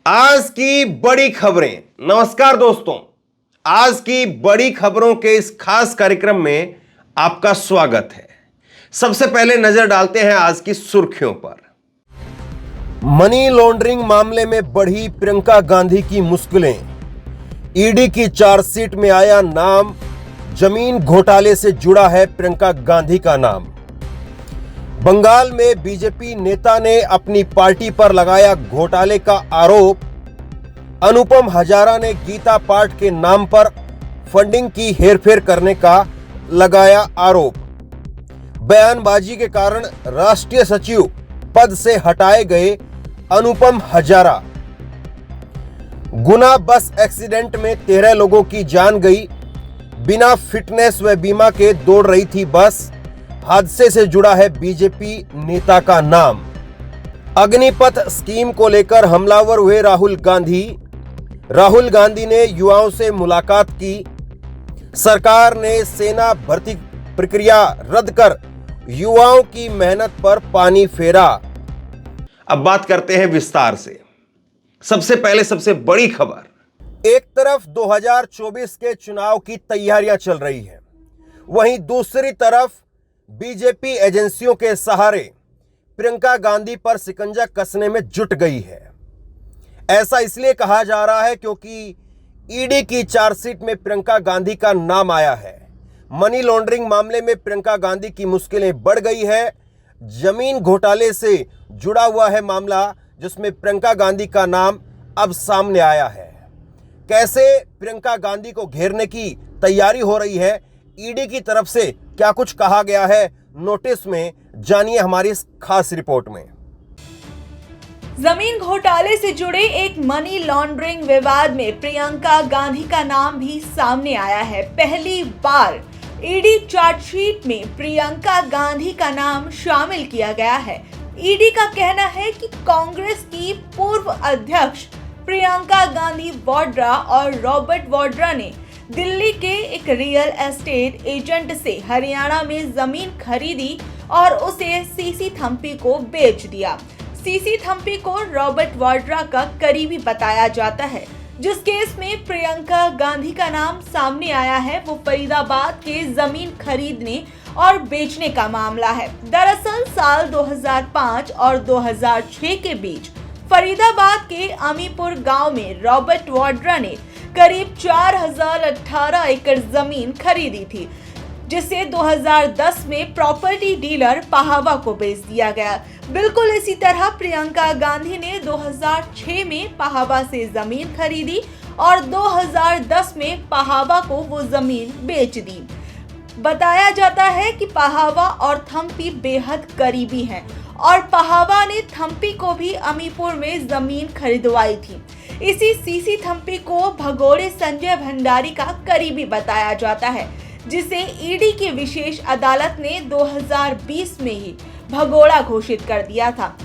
आज की बड़ी खबरें। नमस्कार दोस्तों, आज की बड़ी खबरों के इस खास कार्यक्रम में आपका स्वागत है। सबसे पहले नजर डालते हैं आज की सुर्खियों पर। मनी लॉन्ड्रिंग मामले में बढ़ी प्रियंका गांधी की मुश्किलें। ईडी की चार्जशीट में आया नाम, जमीन घोटाले से जुड़ा है प्रियंका गांधी का नाम। बंगाल में बीजेपी नेता ने अपनी पार्टी पर लगाया घोटाले का आरोप। अनुपम हजारा ने गीता पाठ के नाम पर फंडिंग की हेरफेर करने का लगाया आरोप। बयानबाजी के कारण राष्ट्रीय सचिव पद से हटाए गए अनुपम हजारा। गुना बस एक्सीडेंट में 13 लोगों की जान गई। बिना फिटनेस व बीमा के दौड़ रही थी बस। हादसे से जुड़ा है बीजेपी नेता का नाम। अग्निपथ स्कीम को लेकर हमलावर हुए राहुल गांधी। राहुल गांधी ने युवाओं से मुलाकात की। सरकार ने सेना भर्ती प्रक्रिया रद्द कर युवाओं की मेहनत पर पानी फेरा। अब बात करते हैं विस्तार से। सबसे पहले सबसे बड़ी खबर, एक तरफ 2024 के चुनाव की तैयारियां चल रही हैं, वहीं दूसरी तरफ बीजेपी एजेंसियों के सहारे प्रियंका गांधी पर शिकंजा कसने में जुट गई है। ऐसा इसलिए कहा जा रहा है क्योंकि ईडी की चार्जशीट में प्रियंका गांधी का नाम आया है। मनी लॉन्ड्रिंग मामले में प्रियंका गांधी की मुश्किलें बढ़ गई है। जमीन घोटाले से जुड़ा हुआ है मामला, जिसमें प्रियंका गांधी का नाम अब सामने आया है। कैसे प्रियंका गांधी को घेरने की तैयारी हो रही है, ईडी की तरफ से क्या कुछ कहा गया है नोटिस में, जानिए हमारी इस खास रिपोर्ट में। जमीन घोटाले से जुड़े एक मनी लॉन्ड्रिंग विवाद में प्रियंका गांधी का नाम भी सामने आया है। पहली बार ईडी चार्जशीट में प्रियंका गांधी का नाम शामिल किया गया है। ईडी का कहना है कि कांग्रेस की पूर्व अध्यक्ष प्रियंका गांधी वाड्रा और रॉबर्ट वाड्रा ने दिल्ली के एक रियल एस्टेट एजेंट से हरियाणा में जमीन खरीदी और उसे सीसी थम्पी को बेच दिया। सीसी थम्पी को रॉबर्ट वाड्रा का करीबी बताया जाता है। जिस केस में प्रियंका गांधी का नाम सामने आया है वो फरीदाबाद के जमीन खरीदने और बेचने का मामला है। दरअसल साल 2005 और 2006 के बीच फरीदाबाद के अमीपुर गांव में रॉबर्ट वाड्रा ने करीब 4018 एकड़ जमीन खरीदी थी, जिसे 2010 में प्रॉपर्टी डीलर पाहावा को बेच दिया गया। बिल्कुल इसी तरह प्रियंका गांधी ने 2006 में पाहावा से जमीन खरीदी और 2010 में पाहावा को वो जमीन बेच दी। बताया जाता है कि पाहावा और थम्पी बेहद करीबी हैं और पाहावा ने थम्पी को भी अमीपुर में जमीन खरीदवाई थी। इसी सीसी थम्पी को भगोड़े संजय भंडारी का करीबी बताया जाता है, जिसे ईडी की विशेष अदालत ने 2020 में ही भगोड़ा घोषित कर दिया था।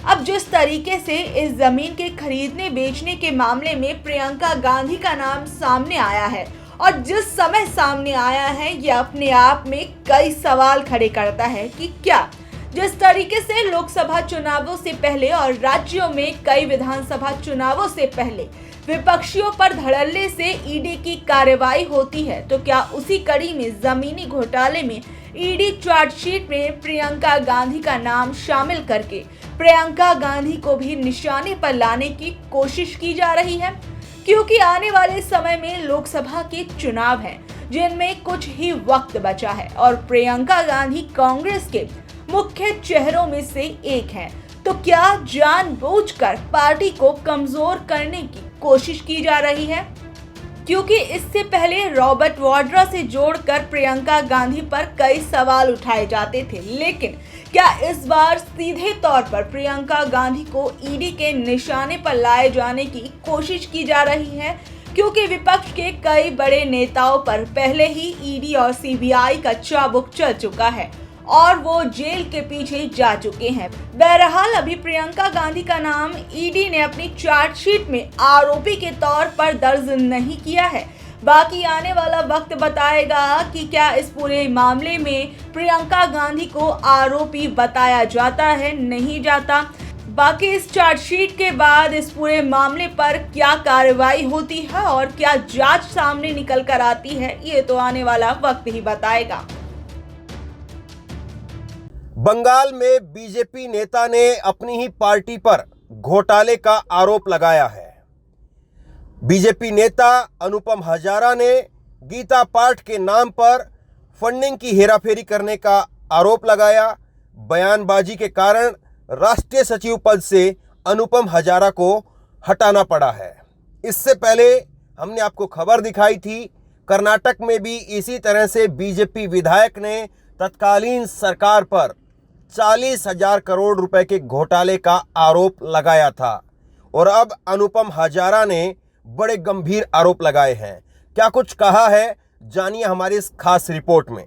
अब जिस तरीके से इस जमीन के खरीदने बेचने के मामले में प्रियंका गांधी का नाम सामने आया है और जिस समय सामने आया है, यह अपने आप में कई सवाल खड़े करता है कि क्या जिस तरीके से लोकसभा चुनावों से पहले और राज्यों में कई विधानसभा चुनावों से पहले विपक्षियों पर धड़ल्ले से ईडी की कार्रवाई होती है, तो क्या उसी कड़ी में जमीनी घोटाले में ईडी चार्जशीट में प्रियंका गांधी का नाम शामिल करके प्रियंका गांधी को भी निशाने पर लाने की कोशिश की जा रही है? क्योंकि आने वाले समय में लोकसभा के चुनाव हैं, जिनमें कुछ ही वक्त बचा है और प्रियंका गांधी कांग्रेस के मुख्य चेहरों में से एक हैं। तो क्या जानबूझकर पार्टी को कमजोर करने की कोशिश की जा रही है? क्योंकि इससे पहले रॉबर्ट वाड्रा से जोड़कर प्रियंका गांधी पर कई सवाल उठाए जाते थे, लेकिन क्या इस बार सीधे तौर पर प्रियंका गांधी को ईडी के निशाने पर लाए जाने की कोशिश की जा रही है? क्योंकि विपक्ष के कई बड़े नेताओं पर पहले ही ईडी और सीबीआई का चाबुक चल चुका है और वो जेल के पीछे जा चुके हैं। बहरहाल अभी प्रियंका गांधी का नाम ईडी ने अपनी चार्जशीट में आरोपी के तौर पर दर्ज नहीं किया है। बाकी आने वाला वक्त बताएगा कि क्या इस पूरे मामले में प्रियंका गांधी को आरोपी बताया जाता है, नहीं जाता। बाकी इस चार्जशीट के बाद इस पूरे मामले पर क्या कार्रवाई होती है और क्या जांच सामने निकल कर आती है, ये तो आने वाला वक्त ही बताएगा। बंगाल में बीजेपी नेता ने अपनी ही पार्टी पर घोटाले का आरोप लगाया है। बीजेपी नेता अनुपम हजारा ने गीता पाठ के नाम पर फंडिंग की हेराफेरी करने का आरोप लगाया। बयानबाजी के कारण राष्ट्रीय सचिव पद से अनुपम हजारा को हटाना पड़ा है। इससे पहले हमने आपको खबर दिखाई थी, कर्नाटक में भी इसी तरह से बीजेपी विधायक ने तत्कालीन सरकार पर 40,000 करोड़ रुपए के घोटाले का आरोप लगाया था और अब अनुपम हजारा ने बड़े गंभीर आरोप लगाए हैं। क्या कुछ कहा है, जानिए हमारी इस खास रिपोर्ट में।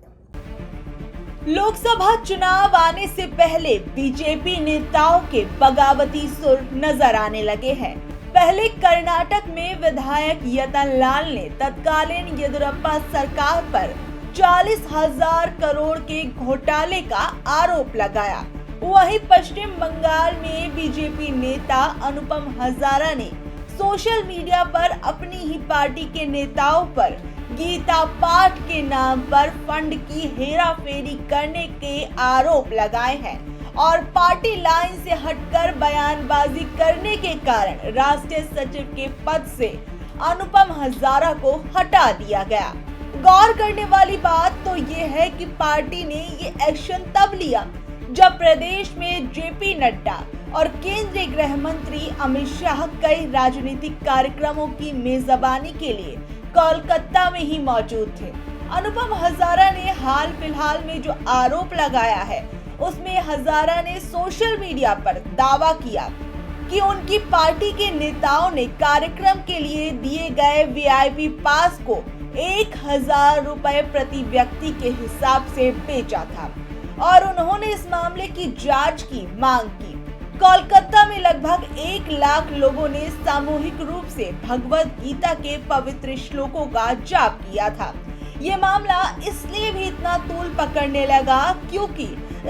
लोकसभा चुनाव आने से पहले बीजेपी नेताओं के बगावती सुर नजर आने लगे हैं। पहले कर्नाटक में विधायक यतन लाल ने तत्कालीन येदियुरप्पा सरकार पर 40,000 करोड़ के घोटाले का आरोप लगाया। वहीं पश्चिम बंगाल में बीजेपी नेता अनुपम हजारा ने सोशल मीडिया पर अपनी ही पार्टी के नेताओं पर गीता पाठ के नाम पर फंड की हेराफेरी करने के आरोप लगाए हैं और पार्टी लाइन से हटकर बयानबाजी करने के कारण राष्ट्रीय सचिव के पद से अनुपम हजारा को हटा दिया गया। गौर करने वाली बात तो ये है कि पार्टी ने ये एक्शन तब लिया जब प्रदेश में जेपी नड्डा और केंद्रीय गृह मंत्री अमित शाह कई राजनीतिक कार्यक्रमों की मेजबानी के लिए कोलकाता में ही मौजूद थे। अनुपम हजारा ने हाल फिलहाल में जो आरोप लगाया है उसमें हजारा ने सोशल मीडिया पर दावा किया कि उनकी पार्टी के नेताओं ने कार्यक्रम के लिए दिए गए वीआईपी पास को 1,000 रुपए प्रति व्यक्ति के हिसाब से बेचा था और उन्होंने इस मामले की जांच की मांग की। कोलकाता में लगभग 1 लाख लोगों ने सामूहिक रूप से भगवत गीता के पवित्र श्लोकों का जाप किया था। ये मामला इसलिए भी इतना तूल पकड़ने लगा क्योंकि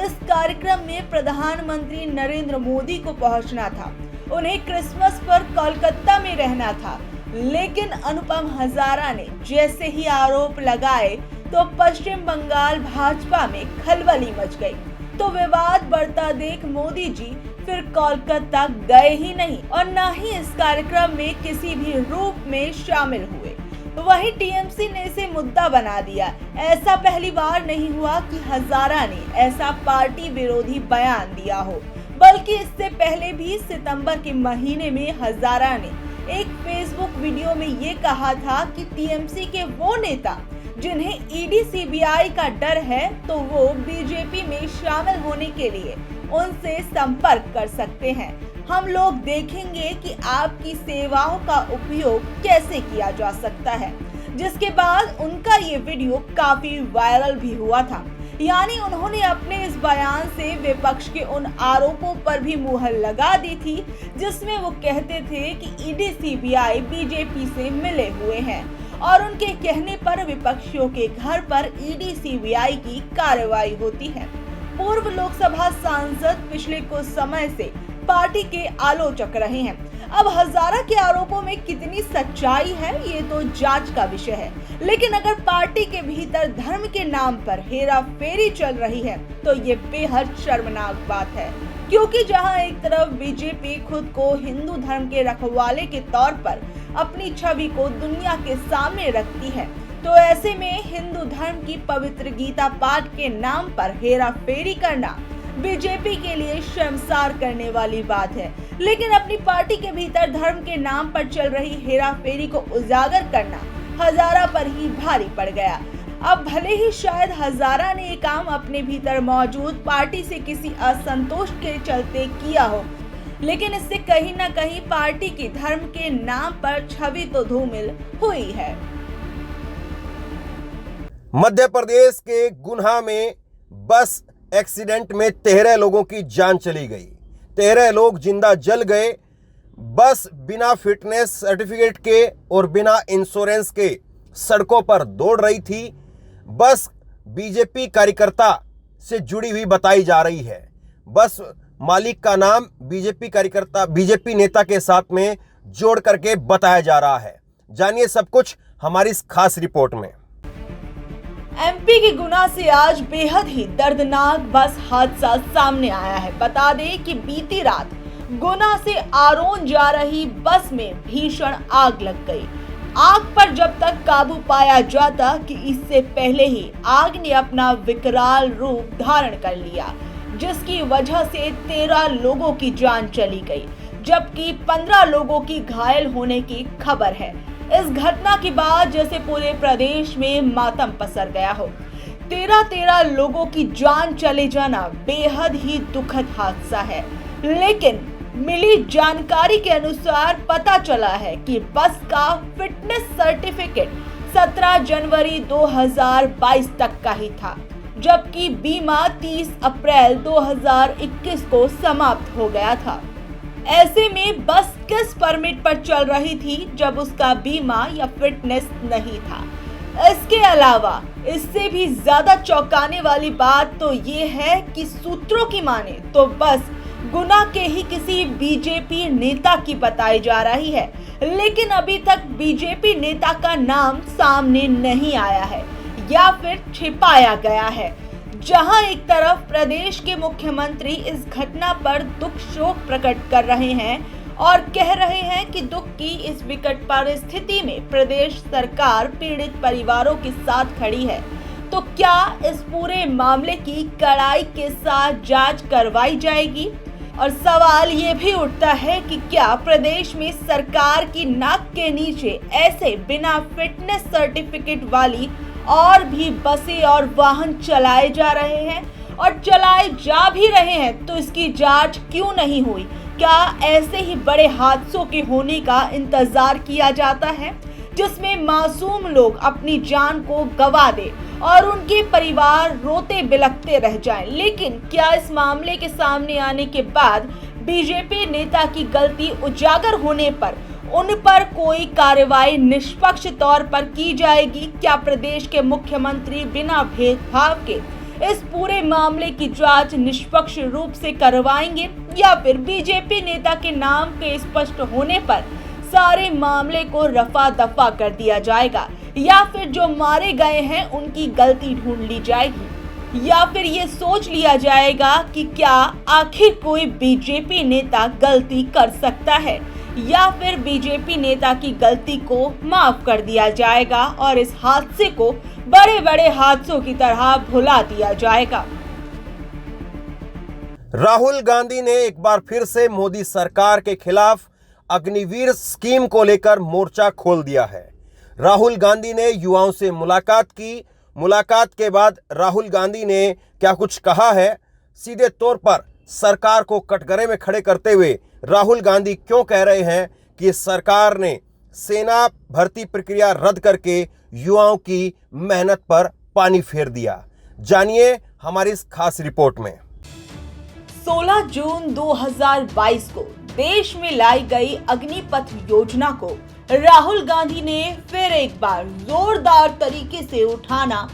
इस कार्यक्रम में प्रधानमंत्री नरेंद्र मोदी को पहुंचना था। उन्हें क्रिसमस पर कोलकाता में रहना था, लेकिन अनुपम हजारा ने जैसे ही आरोप लगाए तो पश्चिम बंगाल भाजपा में खलबली मच गई। तो विवाद बढ़ता देख मोदी जी फिर कोलकाता गए ही नहीं और न ही इस कार्यक्रम में किसी भी रूप में शामिल हुए। वहीं टीएमसी ने इसे मुद्दा बना दिया। ऐसा पहली बार नहीं हुआ कि हजारा ने ऐसा पार्टी विरोधी बयान दिया हो, बल्कि इससे पहले भी सितंबर के महीने में हजारा ने एक फेसबुक वीडियो में ये कहा था कि टीएमसी के वो नेता जिन्हें ईडी सीबीआई का डर है तो वो बीजेपी में शामिल होने के लिए उनसे संपर्क कर सकते हैं। हम लोग देखेंगे कि आपकी सेवाओं का उपयोग कैसे किया जा सकता है। जिसके बाद उनका ये वीडियो काफी वायरल भी हुआ था। यानी उन्होंने अपने इस बयान से विपक्ष के उन आरोपों पर भी मुहर लगा दी थी जिसमें वो कहते थे कि ईडी सीबीआई बीजेपी से मिले हुए हैं और उनके कहने पर विपक्षियों के घर पर ईडी सीबीआई की कार्रवाई होती है। पूर्व लोकसभा सांसद पिछले कुछ समय से पार्टी के आलोचक रहे हैं। अब हजारा के आरोपों में कितनी सच्चाई है ये तो जांच का विषय है, लेकिन अगर पार्टी के भीतर धर्म के नाम पर हेराफेरी चल रही है तो ये बेहद शर्मनाक बात है, क्योंकि जहां एक तरफ बीजेपी खुद को हिंदू धर्म के रखवाले के तौर पर अपनी छवि को दुनिया के सामने रखती है, तो ऐसे में हिंदू धर्म की पवित्र गीता पाठ के नाम पर हेराफेरी करना बीजेपी के लिए शर्मसार करने वाली बात है। लेकिन अपनी पार्टी के भीतर धर्म के नाम पर चल रही हेराफेरी को उजागर करना हजारा पर ही भारी पड़ गया। अब भले ही शायद हजारा ने ये काम अपने भीतर मौजूद पार्टी से किसी असंतोष के चलते किया हो, लेकिन इससे कहीं ना कहीं पार्टी की धर्म के नाम पर छवि तो धूमिल हुई है। मध्य प्रदेश के गुन्हा में बस एक्सीडेंट में 13 लोगों की जान चली गई। 13 लोग जिंदा जल गए। बस बिना फिटनेस सर्टिफिकेट के और बिना इंश्योरेंस के सड़कों पर दौड़ रही थी। बस बीजेपी कार्यकर्ता से जुड़ी हुई बताई जा रही है। बस मालिक का नाम बीजेपी नेता के साथ में जोड़ करके बताया जा रहा है। जानिए सब कुछ हमारी इस खास रिपोर्ट में। एमपी के गुना से आज बेहद ही दर्दनाक बस हादसा सामने आया है। बता दें कि बीती रात गुना से आरोन जा रही बस में भीषण आग लग गई। आग पर जब तक काबू पाया जाता कि इससे पहले ही आग ने अपना विकराल रूप धारण कर लिया, जिसकी वजह से 13 लोगों की जान चली गई, जबकि 15 लोगों की घायल होने की खबर है। इस घटना के बाद जैसे पूरे प्रदेश में मातम पसर गया हो। 13 लोगों की जान चले जाना बेहद ही दुखद हादसा है, लेकिन मिली जानकारी के अनुसार पता चला है कि बस का फिटनेस सर्टिफिकेट 17 जनवरी 2022 तक का ही था, जबकि बीमा 30 अप्रैल 2021 को समाप्त हो गया था। ऐसे में बस किस परमिट पर चल रही थी जब उसका बीमा या फिटनेस नहीं था। इसके अलावा इससे भी ज्यादा चौंकाने वाली बात तो ये है कि सूत्रों की माने तो बस गुना के ही किसी बीजेपी नेता की बताई जा रही है, लेकिन अभी तक बीजेपी नेता का नाम सामने नहीं आया है या फिर छिपाया गया है। जहां एक तरफ प्रदेश के मुख्यमंत्री इस घटना पर दुख शोक प्रकट कर रहे हैं और कह रहे हैं कि दुख की इस विकट परिस्थिति में प्रदेश सरकार पीड़ित परिवारों के साथ खड़ी है, तो क्या इस पूरे मामले की कड़ाई के साथ जांच करवाई जाएगी? और सवाल ये भी उठता है कि क्या प्रदेश में सरकार की नाक के नीचे ऐसे बिना फिटनेस सर्टिफिकेट वाली और भी बसें और वाहन चलाए जा रहे हैं, और चलाए जा भी रहे हैं तो इसकी जांच क्यों नहीं हुई? क्या ऐसे ही बड़े हादसों के होने का इंतजार किया जाता है जिसमें मासूम लोग अपनी जान को गंवा दे और उनके परिवार रोते बिलखते रह जाएं? लेकिन क्या इस मामले के सामने आने के बाद बीजेपी नेता की गलती उजागर होने पर उन पर कोई कार्रवाई निष्पक्ष तौर पर की जाएगी? क्या प्रदेश के मुख्यमंत्री बिना भेदभाव के इस पूरे मामले की जांच निष्पक्ष रूप से करवाएंगे, या फिर बीजेपी नेता के नाम के स्पष्ट होने पर सारे मामले को रफा दफा कर दिया जाएगा, या फिर जो मारे गए हैं उनकी गलती ढूंढ ली जाएगी, या फिर ये सोच लिया जाएगा कि क्या आखिर कोई बीजेपी नेता गलती कर सकता है, या फिर बीजेपी नेता की गलती को माफ कर दिया जाएगा और इस हादसे को बड़े बड़े हादसों की तरह भुला दिया जाएगा। राहुल गांधी ने एक बार फिर से मोदी सरकार के खिलाफ अग्निवीर स्कीम को लेकर मोर्चा खोल दिया है। राहुल गांधी ने युवाओं से मुलाकात की। मुलाकात के बाद राहुल गांधी ने क्या कुछ कहा है, सीधे तौर पर सरकार को कटघरे में खड़े करते हुए राहुल गांधी क्यों कह रहे हैं कि सरकार ने सेना भर्ती प्रक्रिया रद्द करके युवाओं की मेहनत पर पानी फेर दिया, जानिए हमारी इस खास रिपोर्ट में। 16 जून 2022 को देश में लाई गई अग्निपथ योजना को राहुल गांधी ने फिर एक बार जोरदार तरीके से उठाना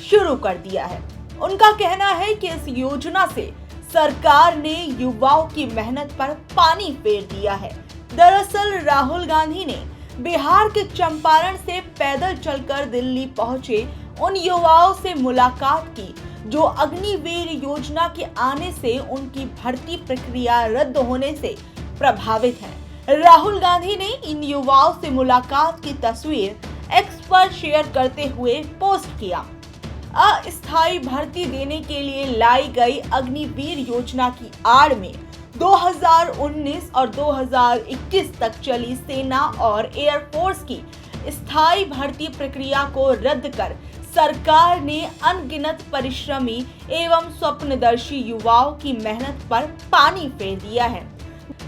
शुरू कर दिया है। उनका कहना है कि इस योजना से सरकार ने युवाओं की मेहनत पर पानी फेर दिया है। दरअसल राहुल गांधी ने बिहार के चंपारण से पैदल चलकर दिल्ली पहुंचे उन युवाओं से मुलाकात की जो अग्निवीर योजना के आने से उनकी भर्ती प्रक्रिया रद्द होने से प्रभावित हैं। राहुल गांधी ने इन युवाओं से मुलाकात की तस्वीर एक्स पर शेयर करते हुए पोस्ट किया। अस्थायी भर्ती देने के लिए लाई गई अग्निवीर योजना की आड़ में 2019 और 2021 तक चली सेना और एयरफोर्स की स्थायी भर्ती प्रक्रिया को रद्द कर सरकार ने अनगिनत परिश्रमी एवं स्वप्नदर्शी युवाओं की मेहनत पर पानी फेर दिया है।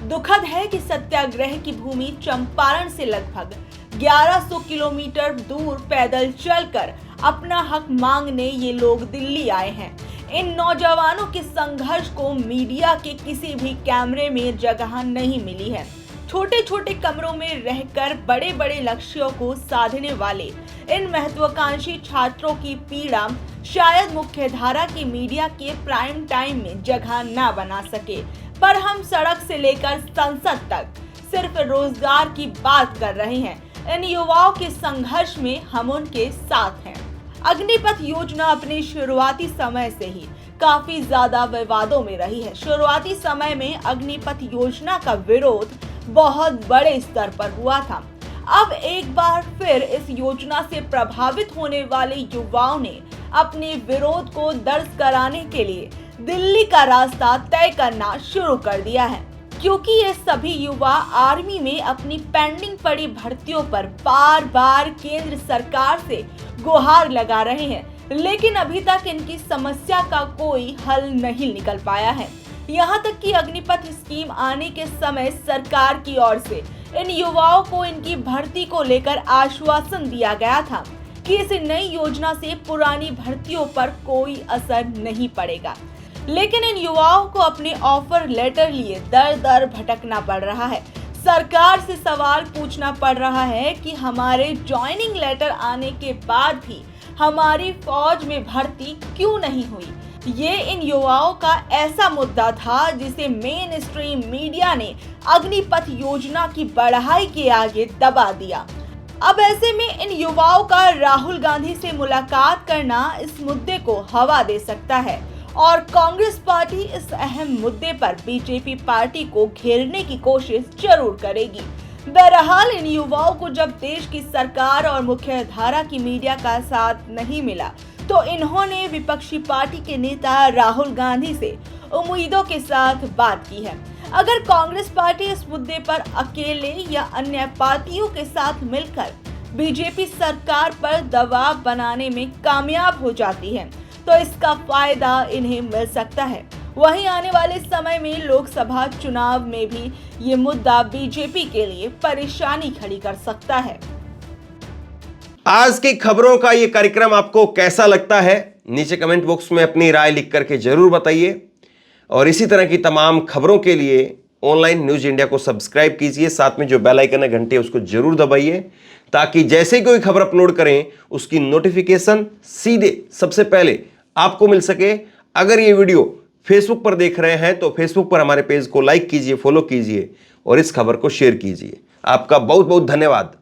दुखद है कि सत्याग्रह की भूमि चंपारण से लगभग 1100 किलोमीटर दूर पैदल चलकर अपना हक मांगने ये लोग दिल्ली आए हैं। इन नौजवानों के संघर्ष को मीडिया के किसी भी कैमरे में जगह नहीं मिली है। छोटे छोटे कमरों में रहकर बड़े बड़े लक्ष्यों को साधने वाले इन महत्वाकांक्षी छात्रों की पीड़ा शायद मुख्यधारा की मीडिया के प्राइम टाइम में जगह न बना सके। पर हम सड़क से लेकर संसद तक सिर्फ रोजगार की बात कर रहे हैं। इन युवाओं के संघर्ष में हम उनके साथ हैं। अग्निपथ योजना अपने शुरुआती समय से ही काफी ज्यादा विवादों में रही है। शुरुआती समय में अग्निपथ योजना का विरोध बहुत बड़े स्तर पर हुआ था। अब एक बार फिर इस योजना से प्रभावित होने वाले युवाओं ने अपने विरोध को दर्ज कराने के लिए दिल्ली का रास्ता तय करना शुरू कर दिया है, क्योंकि ये सभी युवा आर्मी में अपनी पेंडिंग पड़ी भर्तियों पर बार बार केंद्र सरकार से गुहार लगा रहे हैं, लेकिन अभी तक इनकी समस्या का कोई हल नहीं निकल पाया है। यहाँ तक कि अग्निपथ स्कीम आने के समय सरकार की ओर से इन युवाओं को इनकी भर्ती को लेकर आश्वासन दिया गया था कि इस नई योजना से पुरानी भर्तियों पर कोई असर नहीं पड़ेगा, लेकिन इन युवाओं को अपने ऑफर लेटर लिए दर दर भटकना पड़ रहा है। सरकार से सवाल पूछना पड़ रहा है कि हमारे ज्वाइनिंग लेटर आने के बाद भी हमारी फौज में भर्ती क्यों नहीं हुई। ये इन युवाओं का ऐसा मुद्दा था जिसे मेन स्ट्रीम मीडिया ने अग्निपथ योजना की बढ़ाई के आगे दबा दिया। अब ऐसे में इन युवाओं का राहुल गांधी से मुलाकात करना इस मुद्दे को हवा दे सकता है और कांग्रेस पार्टी इस अहम मुद्दे पर बीजेपी पार्टी को घेरने की कोशिश जरूर करेगी। बहरहाल इन युवाओं को जब देश की सरकार और मुख्य धारा की मीडिया का साथ नहीं मिला तो इन्होंने विपक्षी पार्टी के नेता राहुल गांधी से उम्मीदों के साथ बात की है। अगर कांग्रेस पार्टी इस मुद्दे पर अकेले या अन्य पार्टियों के साथ मिलकर बीजेपी सरकार पर दबाव बनाने में कामयाब हो जाती है तो इसका फायदा इन्हें मिल सकता है। वहीं आने वाले समय में लोकसभा चुनाव में भी ये मुद्दा बीजेपी के लिए परेशानी खड़ी कर सकता है। आज की खबरों का ये कार्यक्रम आपको कैसा लगता है? नीचे कमेंट बॉक्स में अपनी राय लिख करके जरूर बताइए और इसी तरह की तमाम खबरों के लिए ऑनलाइन न्यूज इंडिया को सब्सक्राइब कीजिए। साथ में जो बेल आइकन है घंटे उसको जरूर दबाइए ताकि जैसे कोई खबर अपलोड करें उसकी नोटिफिकेशन सीधे सबसे पहले आपको मिल सके। अगर ये वीडियो फेसबुक पर देख रहे हैं तो फेसबुक पर हमारे पेज को लाइक कीजिए, फॉलो कीजिए और इस खबर को शेयर कीजिए। आपका बहुत बहुत धन्यवाद।